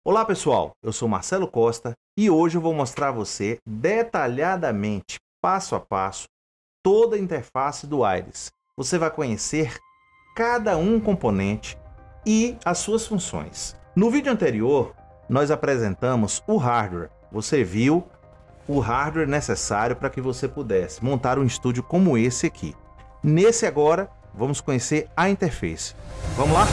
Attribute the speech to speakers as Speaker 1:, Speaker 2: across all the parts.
Speaker 1: Olá pessoal, eu sou Marcelo Costa e hoje eu vou mostrar a você detalhadamente, passo a passo, toda a interface do Aires. Você vai conhecer cada componente e as suas funções. No vídeo anterior, nós apresentamos o hardware. Você viu o hardware necessário para que você pudesse montar um estúdio como esse aqui. Nesse agora, vamos conhecer a interface. Vamos lá?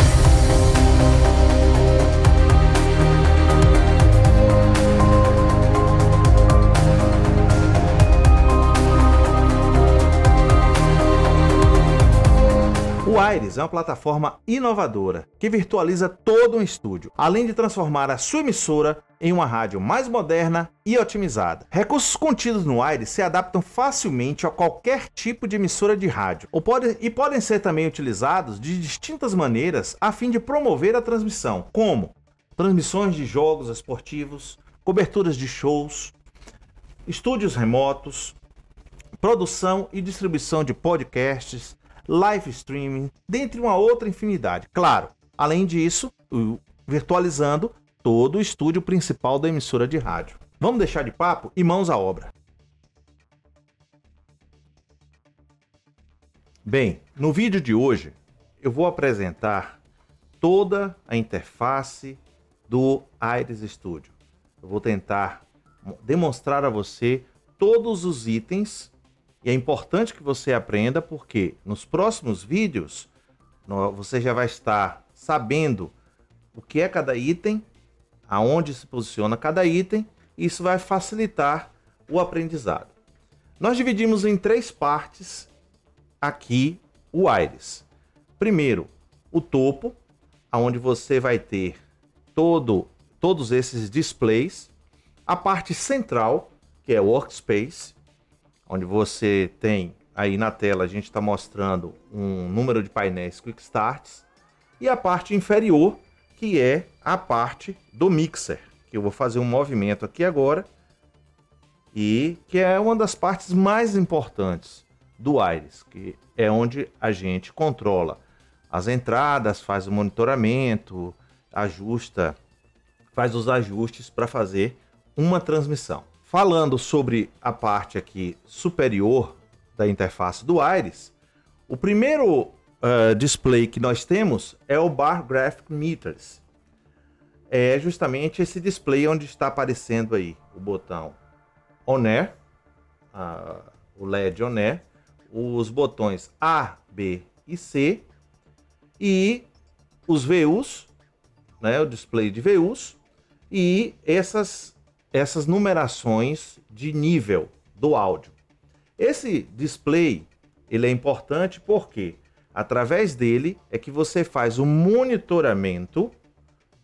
Speaker 1: O Aires é uma plataforma inovadora que virtualiza todo um estúdio, além de transformar a sua emissora em uma rádio mais moderna e otimizada. Recursos contidos no Aires se adaptam facilmente a qualquer tipo de emissora de rádio, podem ser também utilizados de distintas maneiras a fim de promover a transmissão, como transmissões de jogos esportivos, coberturas de shows, estúdios remotos, produção e distribuição de podcasts, live streaming, dentre uma outra infinidade. Claro, além disso, virtualizando todo o estúdio principal da emissora de rádio. Vamos deixar de papo e mãos à obra. Bem, no vídeo de hoje eu vou apresentar toda a interface do Aires Studio. Eu vou tentar demonstrar a você todos os itens. E é importante que você aprenda porque nos próximos vídeos você já vai estar sabendo o que é cada item, aonde se posiciona cada item, e isso vai facilitar o aprendizado. Nós dividimos em 3 partes aqui o Aires. Primeiro, o topo, onde você vai ter todos esses displays. A parte central, que é o Workspace, onde você tem aí na tela, a gente está mostrando um número de painéis Quick Starts, e a parte inferior, que é a parte do mixer, que eu vou fazer um movimento aqui agora, e que é uma das partes mais importantes do Aires, que é onde a gente controla as entradas, faz o monitoramento, faz os ajustes para fazer uma transmissão. Falando sobre a parte aqui superior da interface do Aires, o primeiro display que nós temos é o Bar Graphic Meters. É justamente esse display onde está aparecendo aí o botão On Air, o LED On Air, os botões A, B e C e os VUs, né, o display de VUs e essas numerações de nível do áudio. Esse display ele é importante porque através dele é que você faz o monitoramento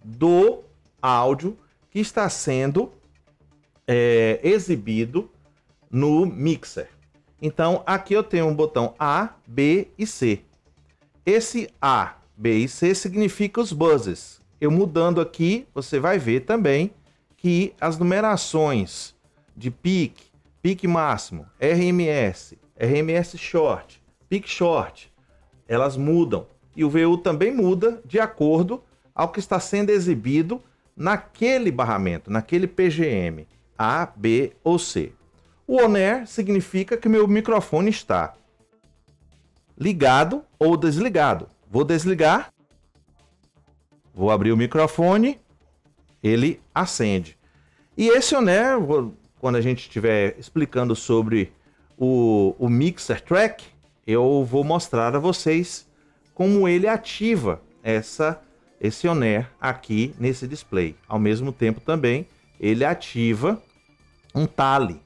Speaker 1: do áudio que está sendo exibido no mixer. Então aqui eu tenho um botão A, B e C. Esse A, B e C significa os buzzes. Eu mudando aqui, você vai ver também que as numerações de peak, peak máximo, RMS, RMS short, peak short, elas mudam. E o VU também muda de acordo ao que está sendo exibido naquele barramento, naquele PGM, A, B ou C. O on-air significa que meu microfone está ligado ou desligado. Vou desligar, vou abrir o microfone, ele acende. E esse on-air, quando a gente estiver explicando sobre o Mixer Track, eu vou mostrar a vocês como ele ativa esse on-air aqui nesse display. Ao mesmo tempo também, ele ativa um tally,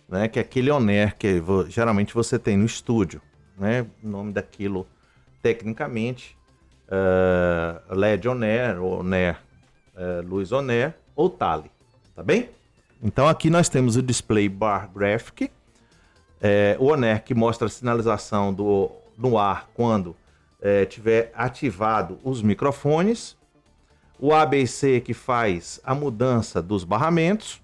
Speaker 1: né, que é aquele on-air que geralmente você tem no estúdio, né, o nome daquilo tecnicamente, LED on-air, ou on-air, luz on-air ou tally, tá bem? Então aqui nós temos o display Bar Graphic, o on-air que mostra a sinalização no ar quando tiver ativado os microfones, o ABC que faz a mudança dos barramentos.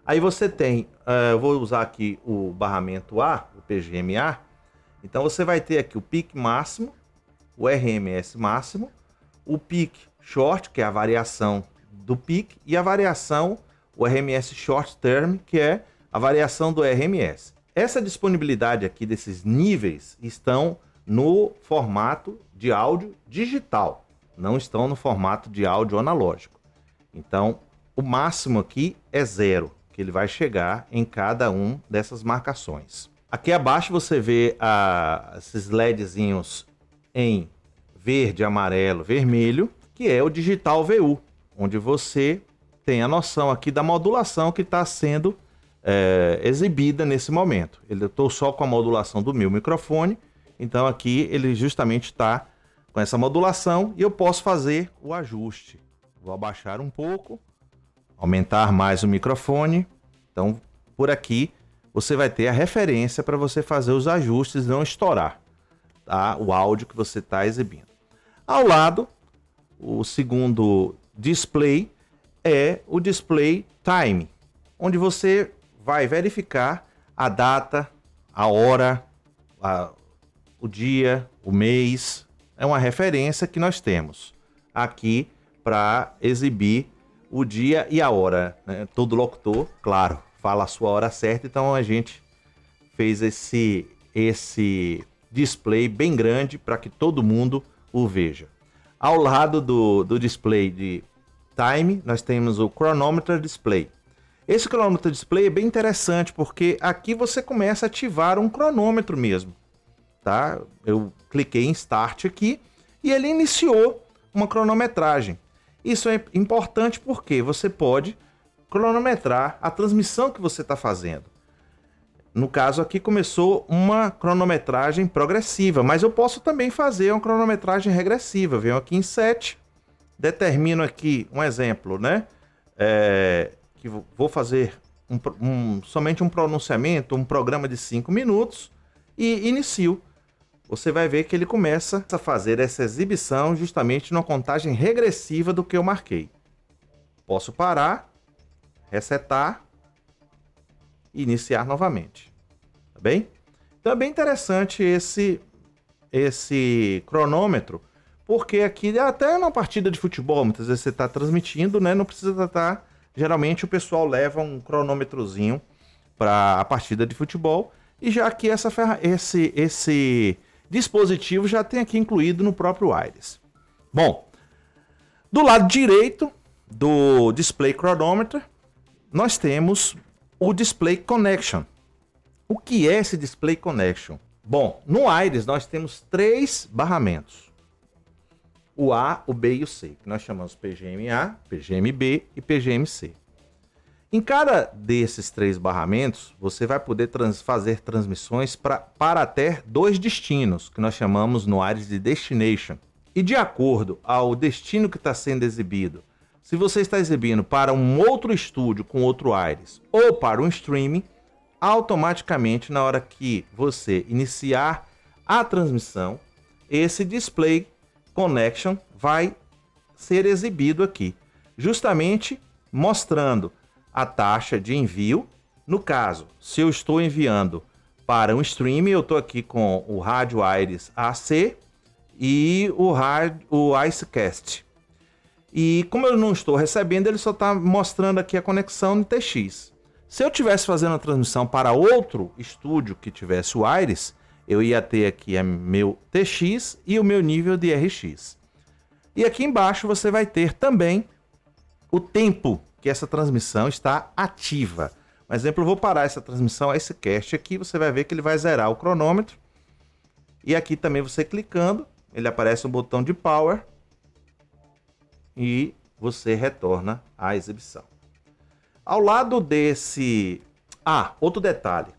Speaker 1: Aí você tem, eu vou usar aqui o barramento A, o PGM-A, então você vai ter aqui o peak máximo, o RMS máximo, o peak short, que é a variação do peak, e a variação, o RMS Short Term, que é a variação do RMS. Essa disponibilidade aqui desses níveis estão no formato de áudio digital, não estão no formato de áudio analógico. Então, o máximo aqui é 0, que ele vai chegar em cada um dessas marcações. Aqui abaixo você vê esses LEDzinhos em verde, amarelo, vermelho, que é o Digital VU, onde você tem a noção aqui da modulação que está sendo exibida nesse momento. Eu estou só com a modulação do meu microfone, então aqui ele justamente está com essa modulação e eu posso fazer o ajuste. Vou abaixar um pouco, aumentar mais o microfone. Então, por aqui, você vai ter a referência para você fazer os ajustes e não estourar, tá? O áudio que você está exibindo. Ao lado, o segundo display é o Display Time, onde você vai verificar a data, a hora, o dia, o mês. É uma referência que nós temos aqui para exibir o dia e a hora, né? Todo locutor, claro, fala a sua hora certa, então a gente fez esse display bem grande para que todo mundo o veja. Ao lado do display de time, nós temos o Chronometer Display. Esse Chronometer Display é bem interessante porque aqui você começa a ativar um cronômetro mesmo, tá? Eu cliquei em Start aqui e ele iniciou uma cronometragem. Isso é importante porque você pode cronometrar a transmissão que você está fazendo. No caso aqui começou uma cronometragem progressiva, mas eu posso também fazer uma cronometragem regressiva. Eu venho aqui em Set, determino aqui um exemplo, né? Que vou fazer somente um pronunciamento, um programa de 5 minutos e inicio. Você vai ver que ele começa a fazer essa exibição justamente numa contagem regressiva do que eu marquei. Posso parar, resetar e iniciar novamente. Tá bem? Então é bem interessante esse cronômetro, porque aqui até na partida de futebol, muitas vezes você está transmitindo, né? Não precisa estar. Geralmente o pessoal leva um cronômetrozinho para a partida de futebol, e já que esse dispositivo já tem aqui incluído no próprio Aires. Bom, do lado direito do Display Chronometer, nós temos o Display Connection. O que é esse Display Connection? Bom, no Aires nós temos 3 barramentos. O A, o B e o C, que nós chamamos PGM-A, PGM-B e PGM-C. Em cada desses 3 barramentos, você vai poder fazer transmissões para até 2 destinos, que nós chamamos no Aires de Destination. E de acordo ao destino que está sendo exibido, se você está exibindo para um outro estúdio com outro Aires ou para um streaming, automaticamente na hora que você iniciar a transmissão, esse Display Connection vai ser exibido aqui, justamente mostrando a taxa de envio. No caso, se eu estou enviando para um streaming, eu estou aqui com o Rádio Aires AC e o Icecast. E como eu não estou recebendo, ele só está mostrando aqui a conexão no TX. Se eu estivesse fazendo a transmissão para outro estúdio que tivesse o Aires, eu ia ter aqui meu TX e o meu nível de RX. E aqui embaixo você vai ter também o tempo que essa transmissão está ativa. Por exemplo, eu vou parar essa transmissão, esse cast aqui, você vai ver que ele vai zerar o cronômetro. E aqui também você clicando, ele aparece um botão de Power e você retorna à exibição. Ao lado desse... outro detalhe.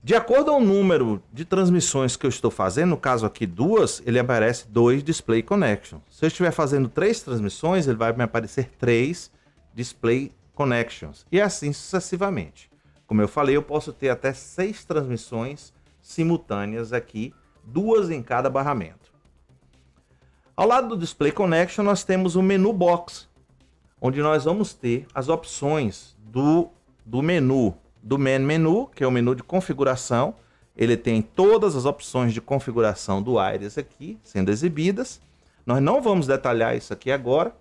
Speaker 1: De acordo ao número de transmissões que eu estou fazendo, no caso aqui 2, ele aparece 2 Display Connection. Se eu estiver fazendo 3 transmissões, ele vai me aparecer 3 Display Connections. E assim sucessivamente. Como eu falei, eu posso ter até 6 transmissões simultâneas aqui, 2 em cada barramento. Ao lado do Display Connection, nós temos o Menu Box, onde nós vamos ter as opções do menu, do Main Menu, que é o menu de configuração. Ele tem todas as opções de configuração do Aires aqui, sendo exibidas. Nós não vamos detalhar isso aqui agora.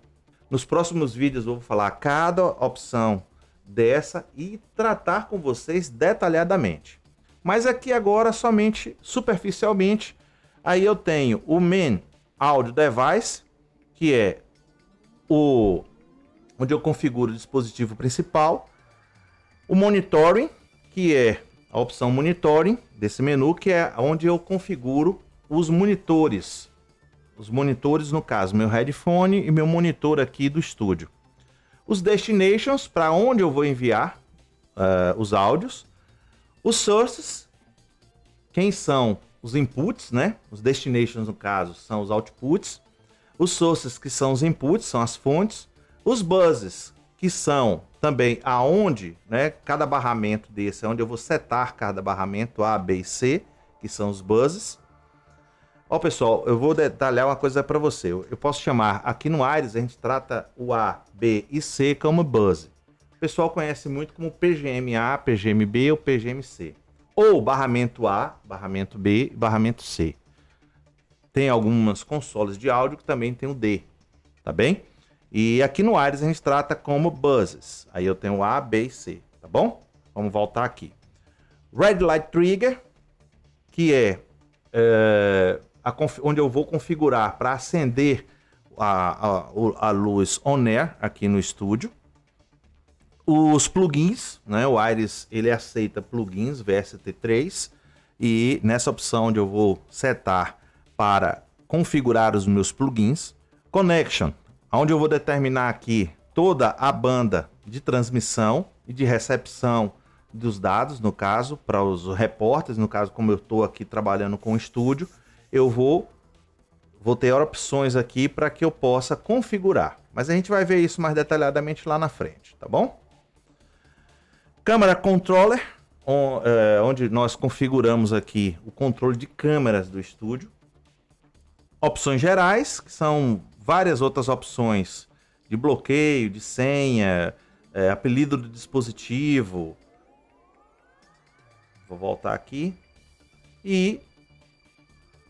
Speaker 1: Nos próximos vídeos eu vou falar cada opção dessa e tratar com vocês detalhadamente. Mas aqui agora, somente superficialmente, aí eu tenho o Main Audio Device, que é onde eu configuro o dispositivo principal. O Monitoring, que é a opção Monitoring desse menu, que é onde eu configuro os monitores. Os monitores, no caso, meu headphone e meu monitor aqui do estúdio. Os Destinations, para onde eu vou enviar os áudios. Os Sources, quem são os inputs, né? Os Destinations, no caso, são os outputs. Os Sources, que são os inputs, são as fontes. Os Buzzes, que são também aonde, né? Cada barramento desse é onde eu vou setar cada barramento A, B e C, que são os Buzzes. Ó, pessoal, eu vou detalhar uma coisa para você. Eu posso chamar, aqui no Aires, a gente trata o A, B e C como Buzz. O pessoal conhece muito como PGM-A, PGM-B ou PGM-C. Ou barramento A, barramento B e barramento C. Tem algumas consoles de áudio que também tem o D, tá bem? E aqui no Aires a gente trata como Buzzes. Aí eu tenho A, B e C, tá bom? Vamos voltar aqui. Red Light Trigger, que é onde eu vou configurar para acender a luz on-air aqui no estúdio. Os plugins, né? O Aires ele aceita plugins VST3 e nessa opção onde eu vou setar para configurar os meus plugins. Connection, onde eu vou determinar aqui toda a banda de transmissão e de recepção dos dados, no caso, para os repórteres, no caso, como eu estou aqui trabalhando com o estúdio, eu vou ter opções aqui para que eu possa configurar. Mas a gente vai ver isso mais detalhadamente lá na frente, tá bom? Câmera Controller, onde nós configuramos aqui o controle de câmeras do estúdio. Opções gerais, que são várias outras opções de bloqueio, de senha, apelido do dispositivo. Vou voltar aqui. E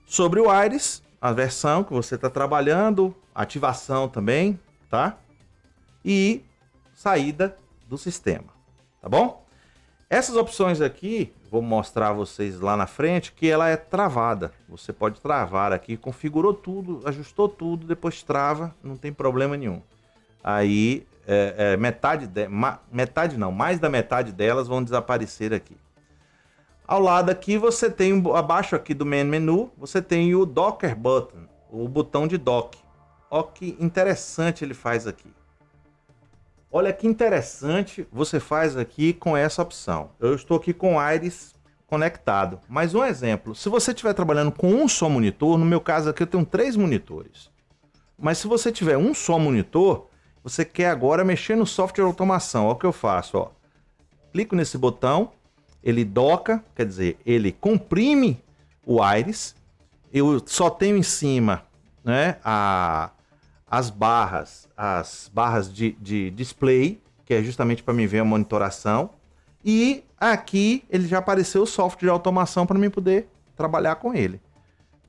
Speaker 1: sobre o Aires, a versão que você está trabalhando, ativação também, tá? E saída do sistema, tá bom? Essas opções aqui, vou mostrar a vocês lá na frente, que ela é travada. Você pode travar aqui, configurou tudo, ajustou tudo, depois trava, não tem problema nenhum. Aí, mais da metade delas vão desaparecer aqui. Ao lado aqui você tem, abaixo aqui do main menu, você tem o Docker Button, o botão de dock. Olha que interessante ele faz aqui. Olha que interessante você faz aqui com essa opção. Eu estou aqui com o Aires conectado. Mas um exemplo, se você estiver trabalhando com um só monitor, no meu caso aqui eu tenho 3 monitores. Mas se você tiver um só monitor, você quer agora mexer no software de automação. Olha o que eu faço, ó. Clico nesse botão. Ele doca, quer dizer, ele comprime o Aires. Eu só tenho em cima, né, as barras de display, que é justamente para me ver a monitoração. E aqui ele já apareceu o software de automação para mim poder trabalhar com ele.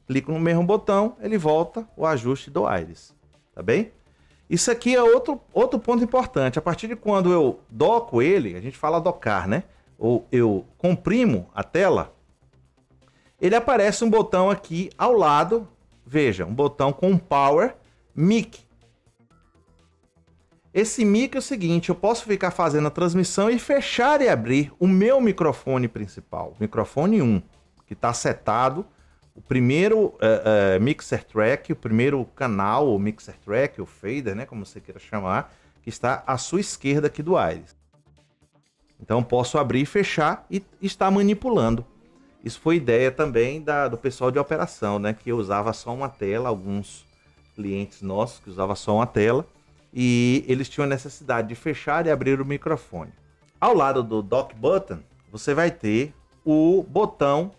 Speaker 1: Clico no mesmo botão, ele volta o ajuste do Aires, tá bem? Isso aqui é outro ponto importante. A partir de quando eu doco ele, a gente fala docar, né? Ou eu comprimo a tela, ele aparece um botão aqui ao lado, veja, um botão com Power Mic. Esse mic é o seguinte, eu posso ficar fazendo a transmissão e fechar e abrir o meu microfone principal, microfone 1, que está setado, o primeiro mixer track, o primeiro canal, o mixer track, o fader, né, como você queira chamar, que está à sua esquerda aqui do Aires. Então posso abrir e fechar e estar manipulando. Isso foi ideia também do pessoal de operação, né? Que usava só uma tela, alguns clientes nossos que usavam só uma tela. E eles tinham a necessidade de fechar e abrir o microfone. Ao lado do Dock Button, você vai ter o botão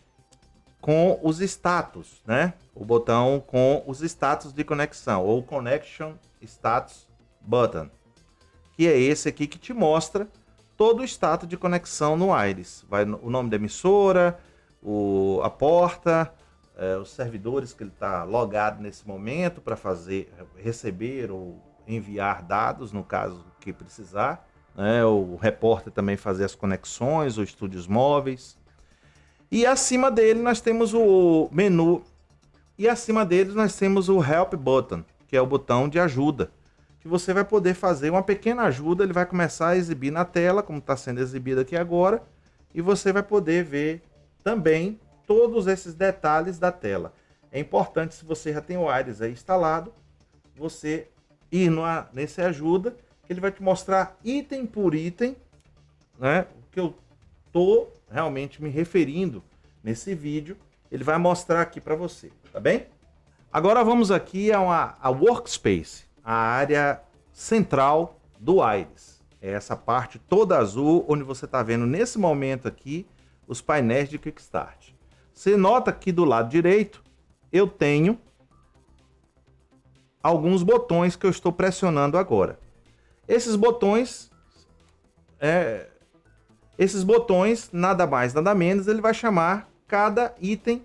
Speaker 1: com os status, né? O botão com os status de conexão, ou Connection Status Button. Que é esse aqui que te mostra todo o status de conexão no Aires. Vai o nome da emissora, a porta, os servidores que ele está logado nesse momento para receber ou enviar dados, no caso que precisar, né? O repórter também fazer as conexões, os estúdios móveis. E acima dele nós temos o menu, e acima dele nós temos o Help Button, que é o botão de ajuda, que você vai poder fazer uma pequena ajuda. Ele vai começar a exibir na tela, como está sendo exibido aqui agora, e você vai poder ver também todos esses detalhes da tela. É importante, se você já tem o Aires aí instalado, você ir nesse ajuda, que ele vai te mostrar item por item, né, o que eu tô realmente me referindo nesse vídeo, ele vai mostrar aqui para você, tá bem? Agora vamos aqui a Workspace, a área central do Aires. É essa parte toda azul, onde você está vendo nesse momento aqui os painéis de Quick Start. Você nota que do lado direito eu tenho alguns botões que eu estou pressionando agora. Esses botões, nada mais, nada menos, ele vai chamar cada item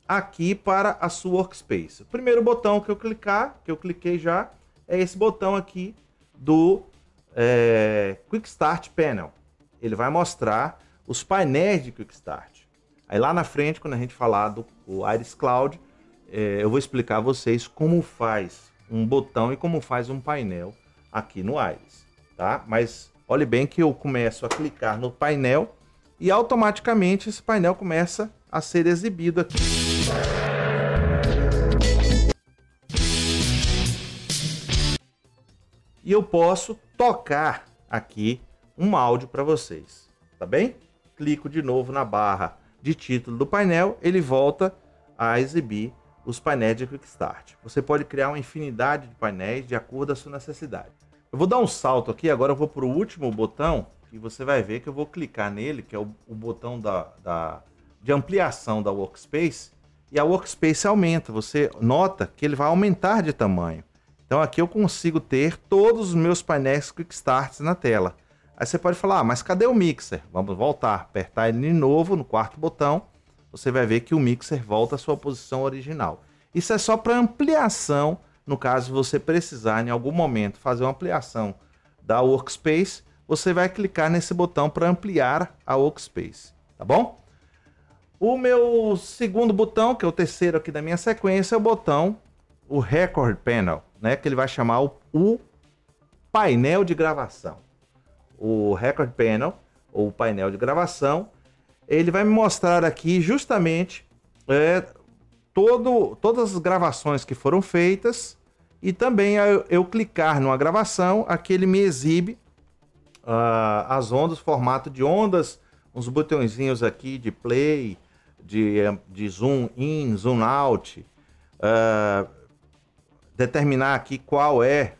Speaker 1: aqui para a sua Workspace. O primeiro botão que eu cliquei já, é esse botão aqui do Quick Start Panel. Ele vai mostrar os painéis de Quick Start. Aí lá na frente, quando a gente falar do Aires Cloud, eu vou explicar a vocês como faz um botão e como faz um painel aqui no Aires, tá? Mas olhe bem que eu começo a clicar no painel e automaticamente esse painel começa a ser exibido aqui. E eu posso tocar aqui um áudio para vocês, tá bem? Clico de novo na barra de título do painel, ele volta a exibir os painéis de Quick Start. Você pode criar uma infinidade de painéis de acordo com a sua necessidade. Eu vou dar um salto aqui, agora eu vou para o último botão e você vai ver que eu vou clicar nele, que é o botão de ampliação da Workspace, e a Workspace aumenta. Você nota que ele vai aumentar de tamanho. Então aqui eu consigo ter todos os meus painéis Quick Starts na tela. Aí você pode falar, mas cadê o mixer? Vamos voltar, apertar ele de novo no quarto botão. Você vai ver que o mixer volta à sua posição original. Isso é só para ampliação, no caso você precisar em algum momento fazer uma ampliação da Workspace, você vai clicar nesse botão para ampliar a Workspace, tá bom? O meu segundo botão, que é o terceiro aqui da minha sequência, é o botão, o Record Panel, né, que ele vai chamar o painel de gravação. O Record Panel, ou painel de gravação, ele vai me mostrar aqui justamente todas as gravações que foram feitas, e também eu clicar numa gravação, aqui ele me exibe as ondas, formato de ondas, uns botõezinhos aqui de play, de zoom in, zoom out, determinar aqui qual é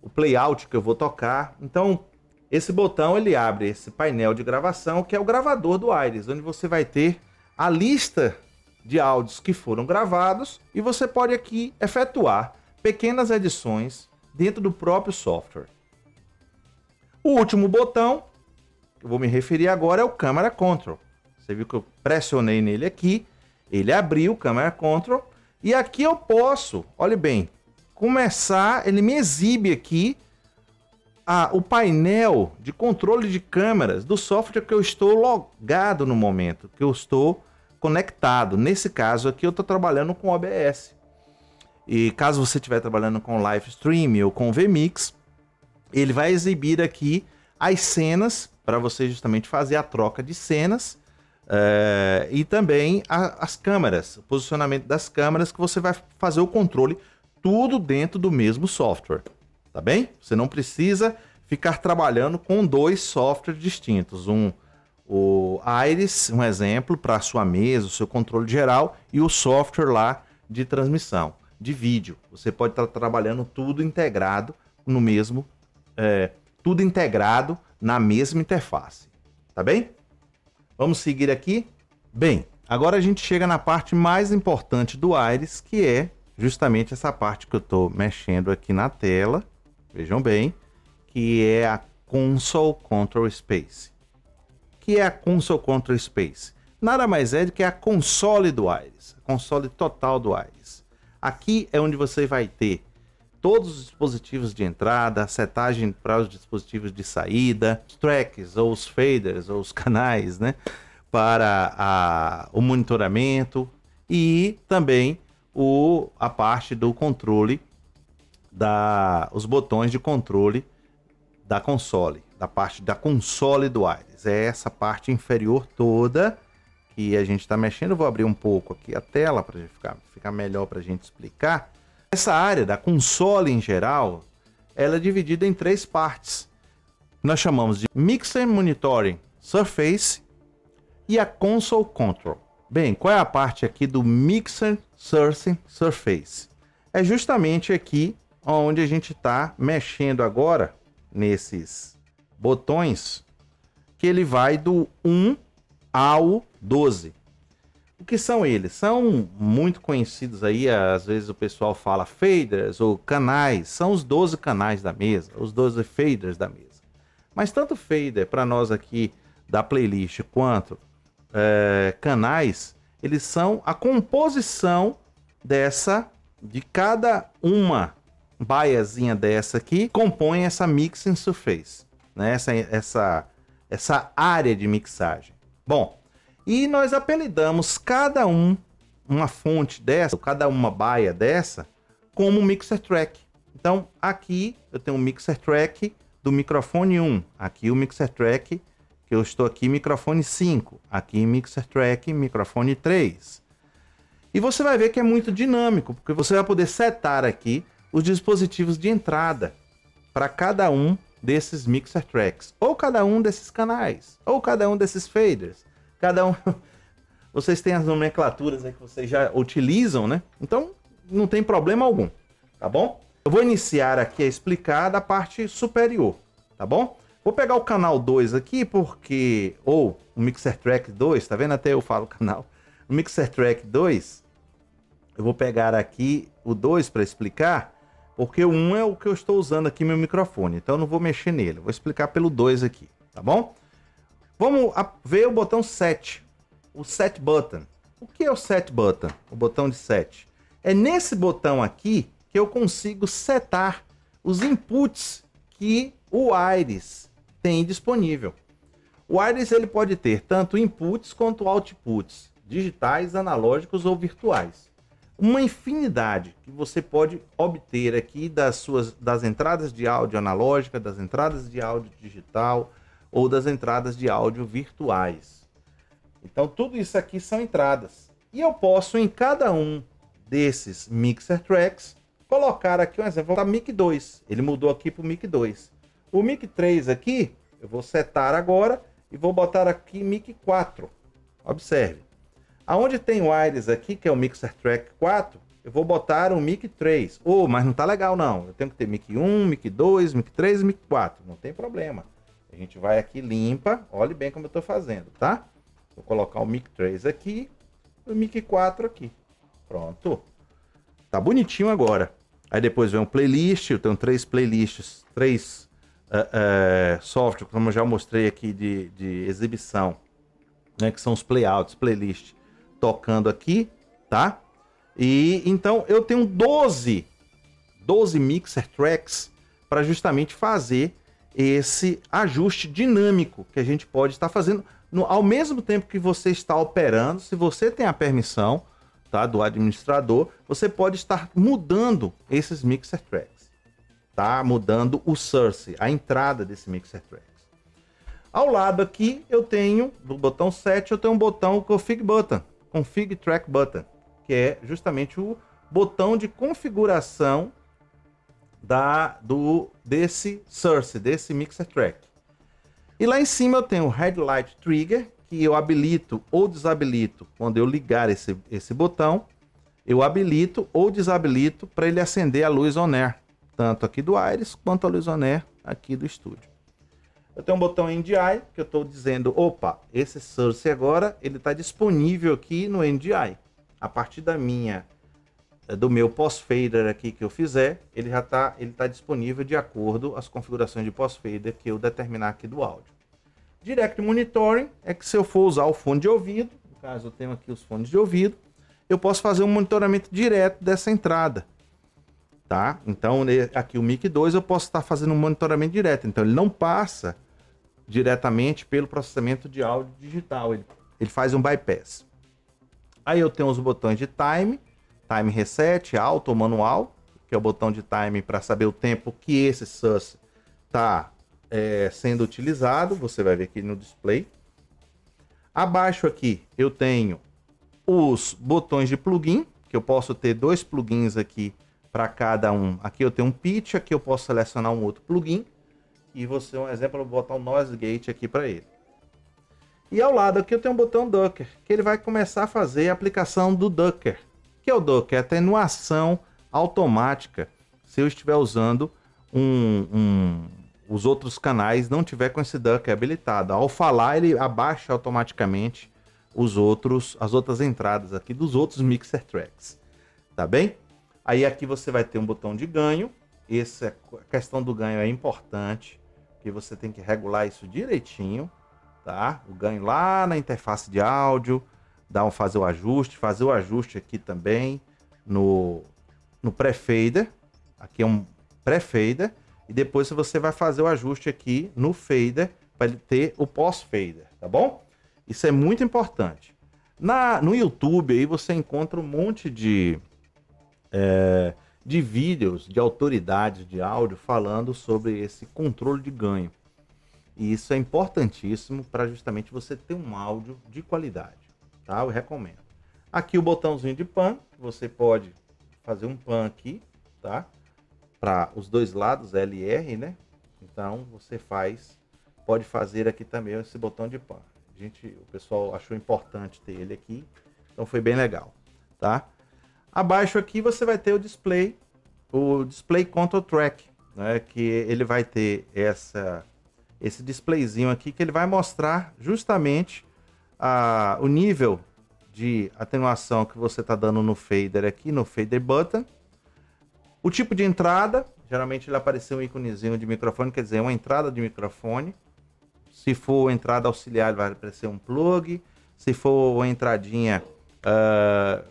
Speaker 1: o playout que eu vou tocar. Então esse botão ele abre esse painel de gravação, que é o gravador do Aires, onde você vai ter a lista de áudios que foram gravados e você pode aqui efetuar pequenas edições dentro do próprio software. O último botão que eu vou me referir agora é o Camera Control. Você viu que eu pressionei nele aqui, ele abriu o Camera Control e aqui eu posso, olhe bem, começar, ele me exibe aqui o painel de controle de câmeras do software que eu estou logado no momento, que eu estou conectado. Nesse caso aqui eu estou trabalhando com OBS. E caso você estiver trabalhando com Live Stream ou com VMix, ele vai exibir aqui as cenas para você justamente fazer a troca de cenas e também as câmeras, o posicionamento das câmeras, que você vai fazer o controle tudo dentro do mesmo software, tá bem? Você não precisa ficar trabalhando com dois softwares distintos, o Aires, um exemplo para a sua mesa, o seu controle geral, e o software lá de transmissão, de vídeo. Você pode estar trabalhando tudo integrado no mesmo, tudo integrado na mesma interface, tá bem? Vamos seguir aqui? Bem, agora a gente chega na parte mais importante do Aires, que é justamente essa parte que eu estou mexendo aqui na tela, vejam bem, que é a Console Control Space. Que é a Console Control Space? Nada mais é do que a console do Aires, a console total do Aires. Aqui é onde você vai ter todos os dispositivos de entrada, setagem para os dispositivos de saída, os tracks ou os faders ou os canais, né, para o monitoramento e também a parte do controle, os botões de controle da console, da parte da console do Aires. É essa parte inferior toda que a gente está mexendo. Eu vou abrir um pouco aqui a tela para ficar melhor para a gente explicar. Essa área da console em geral, ela é dividida em 3 partes. Nós chamamos de Mixer Monitoring Surface e a Console Control. Bem, qual é a parte aqui do Mixer Sourcing Surface? É justamente aqui onde a gente está mexendo agora nesses botões, que ele vai do 1 ao 12. O que são eles? São muito conhecidos aí, às vezes o pessoal fala faders ou canais, são os 12 canais da mesa, os 12 faders da mesa. Mas tanto fader para nós aqui da playlist quanto canais, eles são a composição de cada uma baiazinha dessa aqui, compõe essa mixing surface, né? Essa área de mixagem. Bom, e nós apelidamos cada uma fonte dessa, cada uma baia dessa, como mixer track. Então, aqui eu tenho um mixer track do microfone 1, aqui o mixer track que eu estou aqui, microfone 5, aqui mixer track, microfone 3. E você vai ver que é muito dinâmico, porque você vai poder setar aqui os dispositivos de entrada para cada um desses mixer tracks, ou cada um desses canais, ou cada um desses faders. Cada um, vocês têm as nomenclaturas aí que vocês já utilizam, né? Então, não tem problema algum, tá bom? Eu vou iniciar aqui a explicar da parte superior, tá bom? Vou pegar o canal 2 aqui, ou o Mixer Track 2, tá vendo? Até eu falo canal. O Mixer Track 2, eu vou pegar aqui o 2 para explicar, porque o 1 é o que eu estou usando aqui meu microfone, então eu não vou mexer nele. Vou explicar pelo 2 aqui, tá bom? Vamos ver o botão set, o set button. O que é o set button? O botão de set. É nesse botão aqui que eu consigo setar os inputs que o Aires tem disponível. O Aires ele pode ter tanto inputs quanto outputs, digitais, analógicos ou virtuais. Uma infinidade que você pode obter aqui das entradas de áudio analógica, das entradas de áudio digital ou das entradas de áudio virtuais. Então tudo isso aqui são entradas. E eu posso em cada um desses mixer tracks colocar aqui um exemplo da mic 2. Ele mudou aqui para o mic 2. O mic 3 aqui, eu vou setar agora e vou botar aqui mic 4. Observe. Aonde tem o Aires aqui, que é o mixer track 4, eu vou botar um mic 3. Mas não tá legal não. Eu tenho que ter mic 1, mic 2, mic 3 e mic 4. Não tem problema. A gente vai aqui, limpa. Olhe bem como eu tô fazendo, tá? Vou colocar o mic 3 aqui e o mic 4 aqui. Pronto. Tá bonitinho agora. Aí depois vem um playlist. Eu tenho 3 playlists, 3 software, como eu já mostrei aqui de exibição, né, que são os playouts, playlist, tocando aqui, tá? E então eu tenho 12 mixer tracks para justamente fazer esse ajuste dinâmico que a gente pode estar fazendo ao mesmo tempo que você está operando. Se você tem a permissão, tá, do administrador, você pode estar mudando esses mixer tracks. Tá mudando o source, a entrada desse mixer tracks. Ao lado aqui eu tenho, do botão 7, eu tenho um botão Config Button, Config Track Button, que é justamente o botão de configuração desse source, desse mixer track. E lá em cima eu tenho o Headlight Trigger, que eu habilito ou desabilito quando eu ligar esse botão. Eu habilito ou desabilito para ele acender a luz on-air, tanto aqui do Aires quanto a luz on-air aqui do estúdio. Eu tenho um botão NDI, que eu estou dizendo, opa, esse source agora ele está disponível aqui no NDI. A partir do meu pós-fader aqui que eu fizer, ele tá disponível de acordo às configurações de pós-fader que eu determinar aqui do áudio. Direct Monitoring é que se eu for usar o fone de ouvido, no caso eu tenho aqui os fones de ouvido, eu posso fazer um monitoramento direto dessa entrada. tá? Então, aqui o Mic 2 eu posso estar fazendo um monitoramento direto, então ele não passa diretamente pelo processamento de áudio digital, ele faz um bypass. Aí eu tenho os botões de time reset, auto ou manual, que é o botão de time para saber o tempo que esse source está sendo utilizado, você vai ver aqui no display. Abaixo aqui eu tenho os botões de plugin, que eu posso ter 2 plugins aqui para cada um. Aqui eu tenho um pitch, aqui eu posso selecionar um outro plugin. E você, um exemplo, eu vou botar um noise gate aqui para ele. E ao lado aqui eu tenho um botão Ducker, que ele vai começar a fazer a aplicação do Ducker. O que é o Ducker? É atenuação automática. Se eu estiver usando os outros canais, não tiver com esse Ducker habilitado. Ao falar, ele abaixa automaticamente as outras entradas aqui dos outros mixer tracks. Tá bem? Aí aqui você vai ter um botão de ganho. A questão do ganho é importante, porque você tem que regular isso direitinho, tá? O ganho lá na interface de áudio, fazer o ajuste aqui também no pré-fader. Aqui é um pré-fader, e depois você vai fazer o ajuste aqui no fader para ele ter o pós-fader, tá bom? Isso é muito importante. No YouTube aí você encontra um monte de vídeos de autoridades de áudio falando sobre esse controle de ganho. E isso é importantíssimo para justamente você ter um áudio de qualidade, tá? Eu recomendo. Aqui o botãozinho de pan, você pode fazer um pan aqui, tá? Para os dois lados, L e R, né? Então você pode fazer aqui também esse botão de pan. O pessoal achou importante ter ele aqui, então foi bem legal, tá? Abaixo aqui você vai ter o display control track, né? Que ele vai ter esse displayzinho aqui que ele vai mostrar justamente o nível de atenuação que você está dando no fader aqui, no fader button. O tipo de entrada, geralmente ele apareceu um íconezinho de microfone, quer dizer, uma entrada de microfone. Se for entrada auxiliar, ele vai aparecer um plug. Se for uma entradinha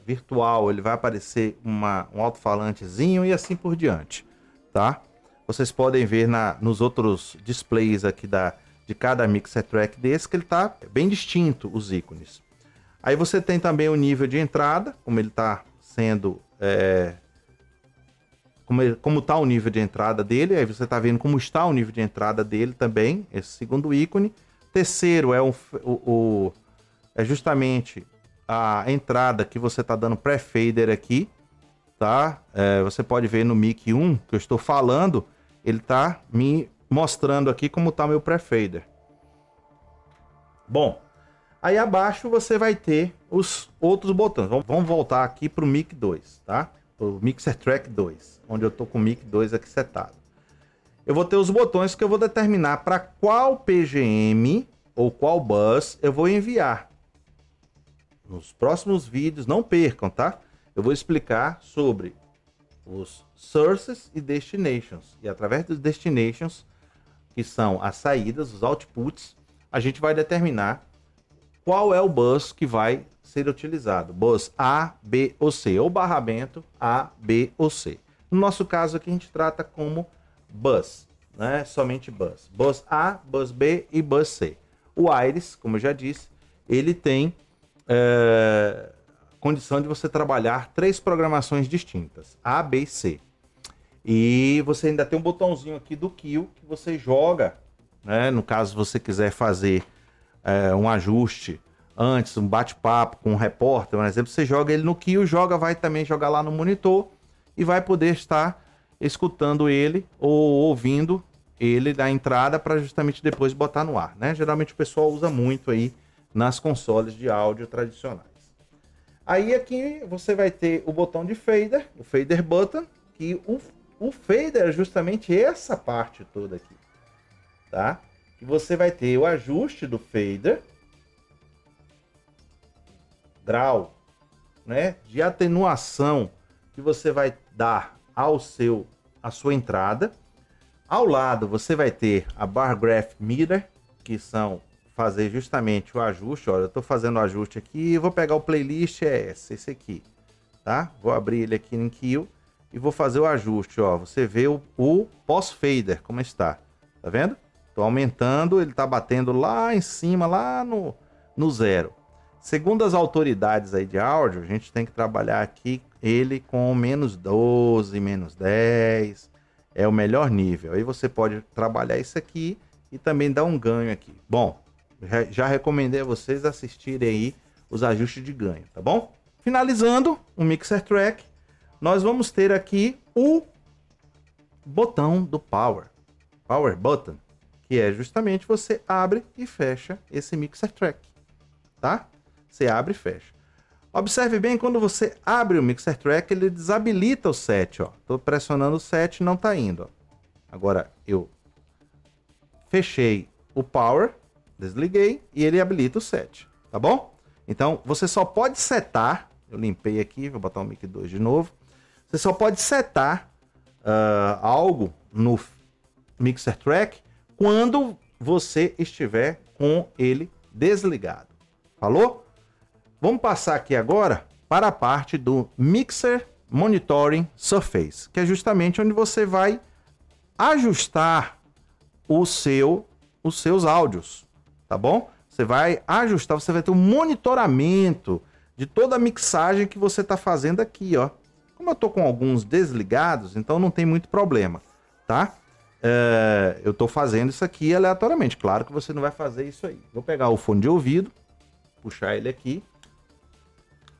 Speaker 1: virtual, ele vai aparecer um alto-falantezinho e assim por diante, tá? Vocês podem ver nos outros displays aqui de cada mixer track desse que ele tá bem distinto, os ícones. Aí você tem também o nível de entrada, como ele está sendo, como está o nível de entrada dele. Aí você está vendo como está o nível de entrada dele também, esse segundo ícone. Terceiro é justamente a entrada que você está dando pré-fader aqui, tá? Você pode ver no mic 1 que eu estou falando, ele está me mostrando aqui como está meu pré-fader. Bom, aí abaixo você vai ter os outros botões. Vamos voltar aqui para o mic 2, tá? O mixer track 2, onde eu estou com o mic 2 aqui setado. Eu vou ter os botões que eu vou determinar para qual PGM ou qual bus eu vou enviar. Nos próximos vídeos, não percam, tá? Eu vou explicar sobre os sources e destinations. E através dos destinations, que são as saídas, os outputs, a gente vai determinar qual é o bus que vai ser utilizado. Bus A, B ou C. Ou barramento A, B ou C. No nosso caso aqui a gente trata como bus, né? Somente bus. Bus A, bus B e bus C. O Iris, como eu já disse, ele tem condição de você trabalhar 3 programações distintas, A, B e C. E você ainda tem um botãozinho aqui do kill que você joga, né? No caso, você quiser fazer um ajuste antes, um bate-papo com um repórter, por exemplo, você joga ele no kill, vai também jogar lá no monitor e vai poder estar escutando ele ou ouvindo ele da entrada para justamente depois botar no ar, né? Geralmente o pessoal usa muito aí nas consoles de áudio tradicionais. Aí aqui você vai ter o botão de fader, o fader button, que o fader é justamente essa parte toda aqui, tá? E você vai ter o ajuste do fader, grau, né, de atenuação que você vai dar à sua entrada. Ao lado você vai ter a bar graph meter, que são fazer justamente o ajuste. Olha, eu estou fazendo o ajuste aqui, vou pegar o playlist, esse aqui, tá? Vou abrir ele aqui em Kill e vou fazer o ajuste, ó. Você vê o pós-fader, como está. Tá vendo? Tô aumentando, ele tá batendo lá em cima, lá no zero. Segundo as autoridades aí de áudio, a gente tem que trabalhar aqui ele com menos 12, menos 10. É o melhor nível. Aí você pode trabalhar isso aqui e também dar um ganho aqui. Bom, já recomendei a vocês assistirem aí os ajustes de ganho, tá bom? Finalizando o Mixer Track, nós vamos ter aqui o botão do Power Button, que é justamente você abre e fecha esse Mixer Track, tá? Você abre e fecha. Observe bem, quando você abre o Mixer Track, ele desabilita o set, ó. Tô pressionando o set e não tá indo, ó. Agora eu fechei o Power, desliguei e ele habilita o set, tá bom? Então, você só pode setar, eu limpei aqui, vou botar o Mic 2 de novo. Você só pode setar algo no Mixer Track quando você estiver com ele desligado. Falou? Vamos passar aqui agora para a parte do Mixer Monitoring Surface, que é justamente onde você vai ajustar os seus áudios, tá bom? Você vai ajustar, você vai ter um monitoramento de toda a mixagem que você está fazendo aqui, ó. Como eu tô com alguns desligados, então não tem muito problema, tá? Eu tô fazendo isso aqui aleatoriamente. Claro que você não vai fazer isso aí. Vou pegar o fone de ouvido, puxar ele aqui,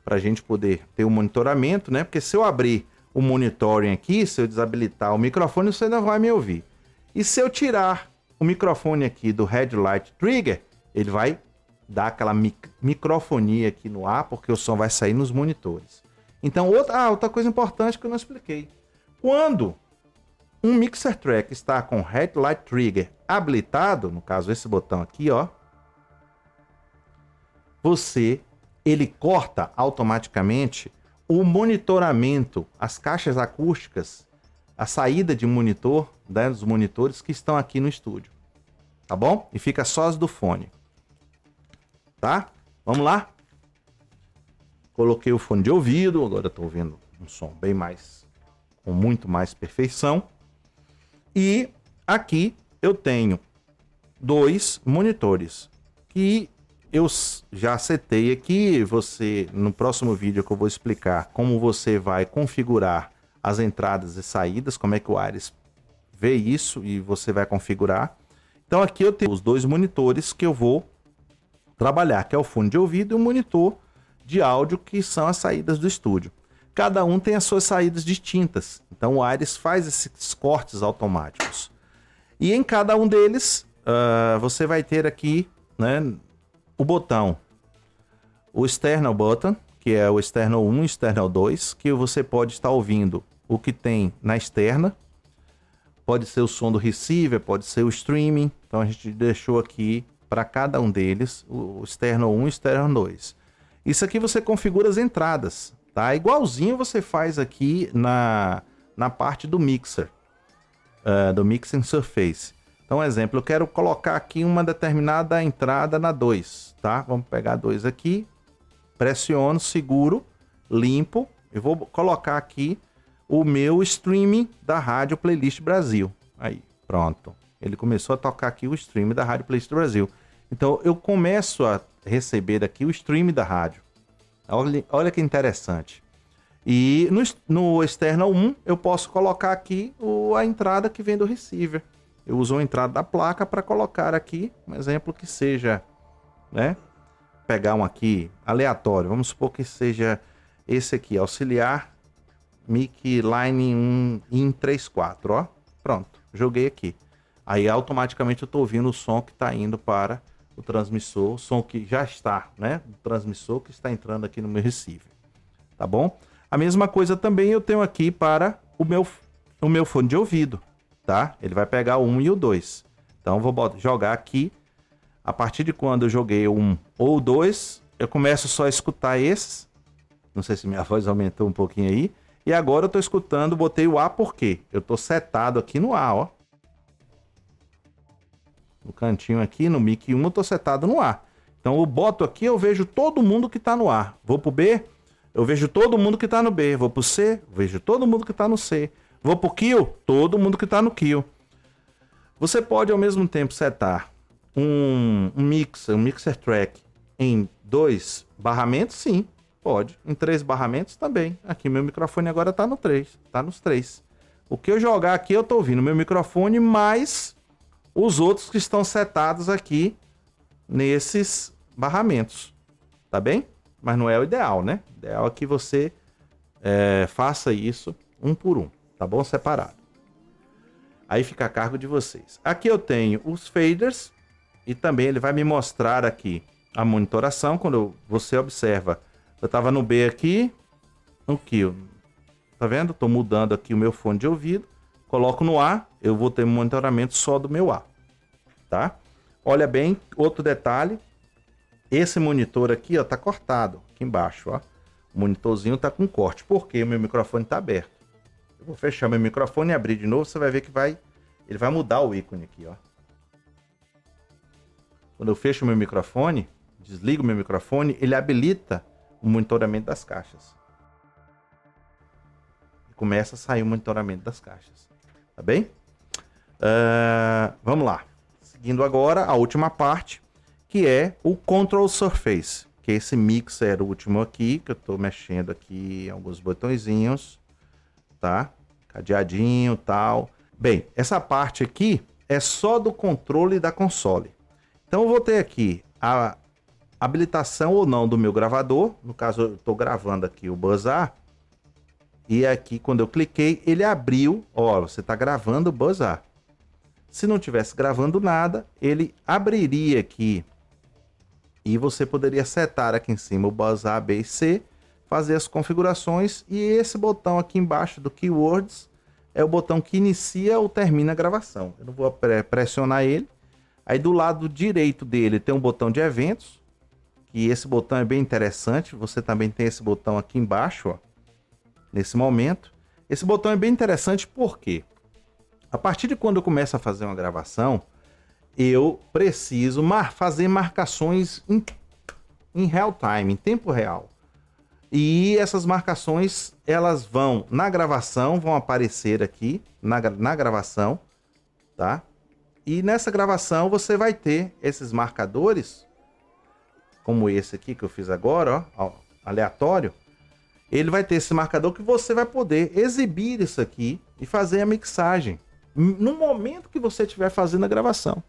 Speaker 1: para a gente poder ter o monitoramento, né? Porque se eu abrir o monitoring aqui, se eu desabilitar o microfone, você não vai me ouvir. E se eu tirar o microfone aqui do Headlight Trigger, ele vai dar aquela microfonia aqui no ar, porque o som vai sair nos monitores. Então, outra coisa importante que eu não expliquei. Quando um Mixer Track está com Headlight Trigger habilitado, no caso esse botão aqui, ó, ele corta automaticamente o monitoramento, as caixas acústicas, a saída de monitor, né, dos monitores que estão aqui no estúdio, tá bom? E fica só as do fone, tá? Vamos lá? Coloquei o fone de ouvido, agora estou ouvindo um som bem mais, com muito mais perfeição. E aqui eu tenho 2 monitores que eu já setei aqui. No próximo vídeo que eu vou explicar como você vai configurar as entradas e saídas, como é que o Aires vê isso e você vai configurar. Então aqui eu tenho os 2 monitores que eu vou trabalhar, que é o fone de ouvido e o monitor de áudio, que são as saídas do estúdio. Cada um tem as suas saídas distintas, então o Aires faz esses cortes automáticos. E em cada um deles, você vai ter aqui, né, o botão, o External Button, que é o External 1 e External 2, que você pode estar ouvindo o que tem na externa. Pode ser o som do receiver, pode ser o streaming. Então a gente deixou aqui para cada um deles o External 1 e External 2. Isso aqui você configura as entradas, tá? Igualzinho você faz aqui na parte do mixer, do Mixing Surface. Então, exemplo, eu quero colocar aqui uma determinada entrada na 2, tá? Vamos pegar 2 aqui, pressiono, seguro, limpo, e vou colocar aqui o meu streaming da Rádio Playlist Brasil. Aí, pronto. Ele começou a tocar aqui o streaming da Rádio Playlist Brasil. Então, eu começo a receber daqui o streaming da rádio. Olha que interessante. E no External 1, eu posso colocar aqui a entrada que vem do receiver. Eu uso a entrada da placa para colocar aqui um exemplo que seja, né? Pegar um aqui aleatório. Vamos supor que seja esse aqui, auxiliar Mic Line 134, ó. Pronto, joguei aqui. Aí automaticamente eu estou ouvindo o som que está indo para o transmissor, o som que já está, né? O transmissor que está entrando aqui no meu receiver. Tá bom? A mesma coisa também eu tenho aqui para o meu fone de ouvido, tá? Ele vai pegar o 1 e o 2. Então eu vou jogar aqui. A partir de quando eu joguei o 1 ou o 2, eu começo só a escutar esses. Não sei se minha voz aumentou um pouquinho aí. E agora eu estou escutando, botei o A porque eu estou setado aqui no A, ó. No cantinho aqui, no mic 1, eu estou setado no A. Então eu boto aqui, eu vejo todo mundo que está no A. Vou pro B, eu vejo todo mundo que está no B. Vou para o C, vejo todo mundo que está no C. Vou para o Kill, todo mundo que está no Kill. Você pode ao mesmo tempo setar um mixer track em 2 barramentos? Sim, pode. Em 3 barramentos também. Aqui meu microfone agora está no 3, está nos 3. O que eu jogar aqui eu estou ouvindo meu microfone mais os outros que estão setados aqui nesses barramentos. Tá bem? Mas não é o ideal, né? O ideal é que você faça isso um por um, tá bom? Separado. Aí fica a cargo de vocês. Aqui eu tenho os faders e também ele vai me mostrar aqui a monitoração. Quando você observa, eu estava no B aqui, no Q. Tá vendo? Estou mudando aqui o meu fone de ouvido. Coloco no A, eu vou ter um monitoramento só do meu A. Tá? Olha bem, outro detalhe. Esse monitor aqui, ó, tá cortado aqui embaixo, ó. O monitorzinho tá com corte, porque o meu microfone tá aberto. Eu vou fechar meu microfone e abrir de novo, você vai ver que ele vai mudar o ícone aqui, ó. Quando eu fecho meu microfone, desligo meu microfone, ele habilita o monitoramento das caixas. E começa a sair o monitoramento das caixas. Tá bem? Vamos lá. Seguindo agora a última parte, que é o Control Surface, que é esse mixer último aqui, que eu estou mexendo aqui alguns botõezinhos, tá? Cadeadinho, tal. Bem, essa parte aqui é só do controle da console. Então eu vou ter aqui a habilitação ou não do meu gravador, no caso eu estou gravando aqui o Buzzr, e aqui quando eu cliquei, ele abriu, ó, você está gravando o Buzzr. Se não tivesse gravando nada, ele abriria aqui e você poderia setar aqui em cima o Buzzr A, B e C, fazer as configurações, e esse botão aqui embaixo do Keywords é o botão que inicia ou termina a gravação. Eu não vou pressionar ele. Aí do lado direito dele tem um botão de eventos, que esse botão é bem interessante. Você também tem esse botão aqui embaixo, ó, nesse momento. Esse botão é bem interessante porque a partir de quando eu começo a fazer uma gravação, eu preciso fazer marcações em real time, em tempo real. E essas marcações, elas vão na gravação, vão aparecer aqui na gravação, tá? E nessa gravação você vai ter esses marcadores, como esse aqui que eu fiz agora, ó, aleatório. Ele vai ter esse marcador que você vai poder exibir isso aqui e fazer a mixagem no momento que você estiver fazendo a gravação.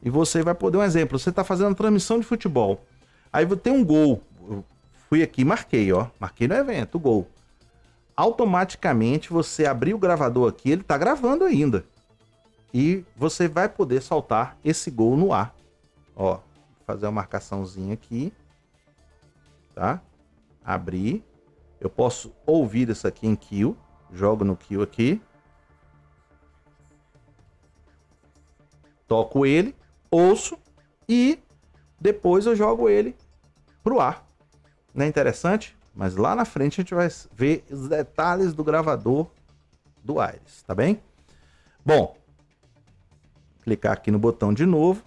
Speaker 1: E você vai poder, um exemplo, você está fazendo uma transmissão de futebol. Aí tem um gol. Eu fui aqui, marquei, ó. Marquei no evento, o gol. Automaticamente você abrir o gravador aqui, ele está gravando ainda. E você vai poder soltar esse gol no ar. Ó, vou fazer uma marcaçãozinha aqui. Tá? Abrir. Eu posso ouvir isso aqui em Kill. Jogo no Kill aqui. Toco ele, ouço e depois eu jogo ele pro ar. Não é interessante? Mas lá na frente a gente vai ver os detalhes do gravador do Aires, tá bem? Bom, clicar aqui no botão de novo.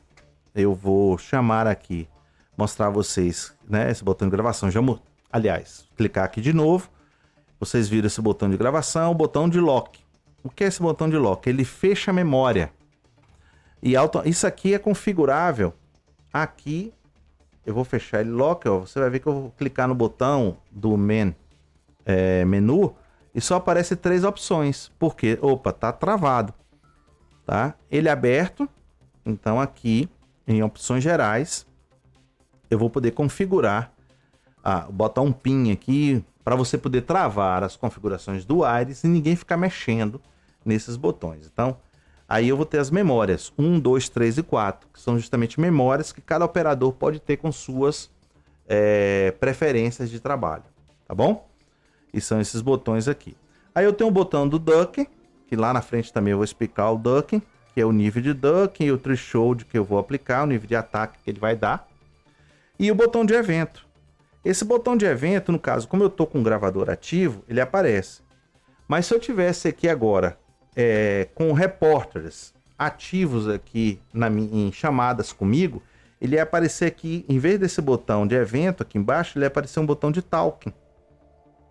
Speaker 1: Eu vou chamar aqui, mostrar a vocês, né, esse botão de gravação. Aliás, clicar aqui de novo. Vocês viram esse botão de gravação, o botão de lock. O que é esse botão de lock? Ele fecha a memória. E isso aqui é configurável. Aqui eu vou fechar ele lock, ó. Você vai ver que eu vou clicar no botão do menu e só aparece 3 opções. Porque, opa, tá travado, tá? Ele é aberto. Então aqui em opções gerais eu vou poder configurar botar um pin aqui para você poder travar as configurações do Aires e ninguém ficar mexendo nesses botões. Então aí eu vou ter as memórias 1, 2, 3 e 4, que são justamente memórias que cada operador pode ter com suas preferências de trabalho, tá bom? E são esses botões aqui. Aí eu tenho o botão do ducking, que lá na frente também eu vou explicar o ducking, que é o nível de ducking e o threshold que eu vou aplicar, o nível de ataque que ele vai dar. E o botão de evento. Esse botão de evento, no caso, como eu estou com o gravador ativo, ele aparece. Mas se eu tivesse aqui agora com repórteres ativos aqui em chamadas comigo, ele ia aparecer aqui, em vez desse botão de evento aqui embaixo, ele ia aparecer um botão de talking.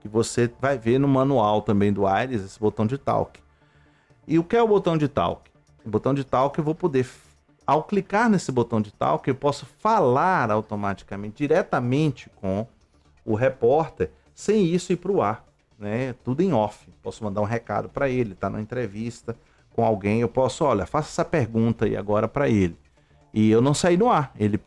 Speaker 1: que você vai ver no manual também do Aires, esse botão de talk. E o que é o botão de talk? O botão de talk eu vou poder, ao clicar nesse botão de talk, eu posso falar automaticamente, diretamente com o repórter, sem isso ir para o ar, né? Tudo em off. Posso mandar um recado para ele, tá na entrevista com alguém, eu posso, olha, faça essa pergunta aí agora para ele. E eu não saí no ar, ele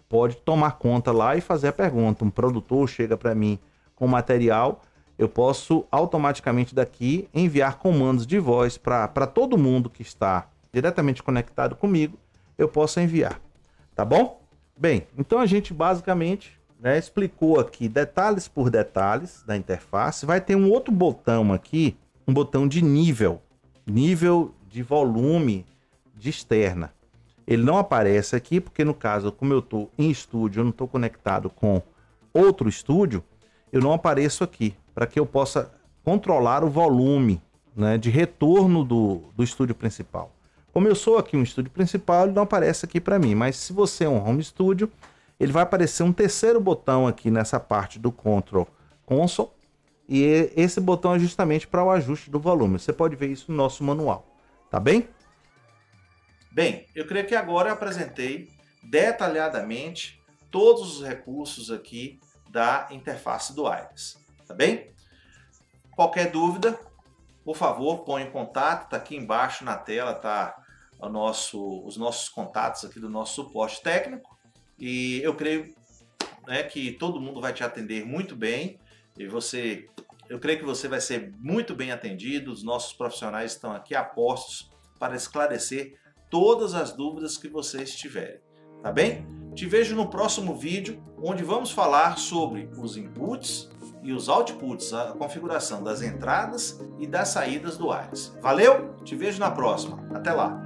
Speaker 1: pode tomar conta lá e fazer a pergunta. Um produtor chega para mim com material, eu posso automaticamente daqui enviar comandos de voz para todo mundo que está diretamente conectado comigo, eu posso enviar, tá bom? Bem, então a gente basicamente, né, explicou aqui detalhes por detalhes da interface. Vai ter um outro botão aqui, um botão de nível de volume de externa. Ele não aparece aqui porque, no caso, como eu estou em estúdio, eu não estou conectado com outro estúdio, eu não apareço aqui, para que eu possa controlar o volume, né, de retorno do estúdio principal. Como eu sou aqui um estúdio principal, ele não aparece aqui para mim, mas se você é um home studio, ele vai aparecer um terceiro botão aqui nessa parte do Control Console, e esse botão é justamente para o ajuste do volume. Você pode ver isso no nosso manual, tá bem? Bem, eu creio que agora eu apresentei detalhadamente todos os recursos aqui da interface do Aires, tá bem? Qualquer dúvida, por favor, põe em contato, tá aqui embaixo na tela, tá os nossos contatos aqui do nosso suporte técnico, e eu creio, né, que todo mundo vai te atender muito bem, e eu creio que você vai ser muito bem atendido. Os nossos profissionais estão aqui a postos para esclarecer todas as dúvidas que vocês tiverem, tá bem? Te vejo no próximo vídeo, onde vamos falar sobre os inputs e os outputs, a configuração das entradas e das saídas do Aires. Valeu? Te vejo na próxima. Até lá!